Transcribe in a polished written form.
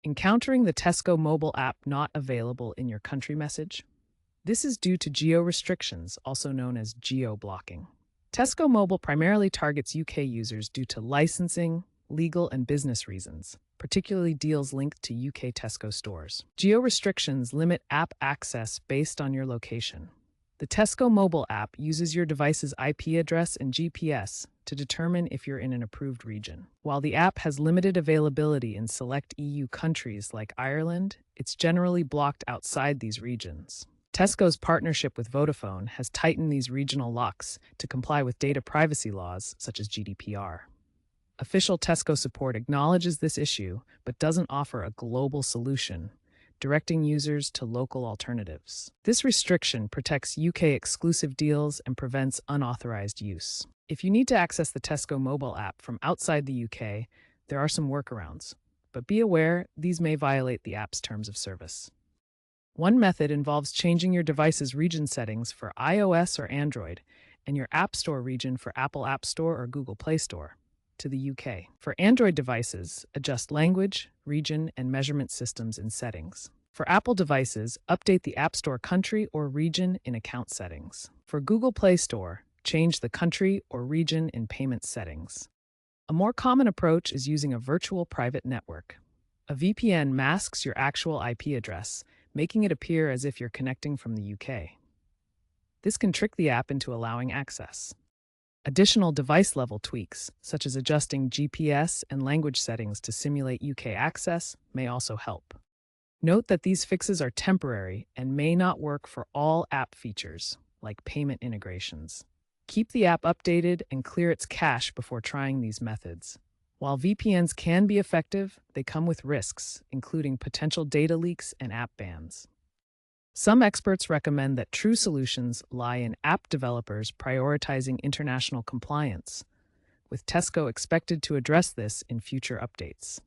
Encountering the Tesco mobile app not available in your country message? This is due to geo-restrictions, also known as geo-blocking. Tesco Mobile primarily targets UK users due to licensing, legal, and business reasons, particularly deals linked to UK Tesco stores. Geo-restrictions limit app access based on your location. The Tesco mobile app uses your device's IP address and GPS to determine if you're in an approved region. While the app has limited availability in select EU countries like Ireland, it's generally blocked outside these regions. Tesco's partnership with Vodafone has tightened these regional locks to comply with data privacy laws such as GDPR. Official Tesco support acknowledges this issue but doesn't offer a global solution, directing users to local alternatives. This restriction protects UK exclusive deals and prevents unauthorized use. If you need to access the Tesco mobile app from outside the UK, there are some workarounds, but be aware these may violate the app's terms of service. One method involves changing your device's region settings for iOS or Android and your App Store region for Apple App Store or Google Play Store to the UK. For Android devices, adjust language, region, and measurement systems in settings. For Apple devices, update the App Store country or region in account settings. For Google Play Store, change the country or region in payment settings. A more common approach is using a virtual private network. A VPN masks your actual IP address, making it appear as if you're connecting from the UK. This can trick the app into allowing access. Additional device-level tweaks, such as adjusting GPS and language settings to simulate UK access, may also help. Note that these fixes are temporary and may not work for all app features, like payment integrations. Keep the app updated and clear its cache before trying these methods. While VPNs can be effective, they come with risks, including potential data leaks and app bans. Some experts recommend that true solutions lie in app developers prioritizing international compliance, with Tesco expected to address this in future updates.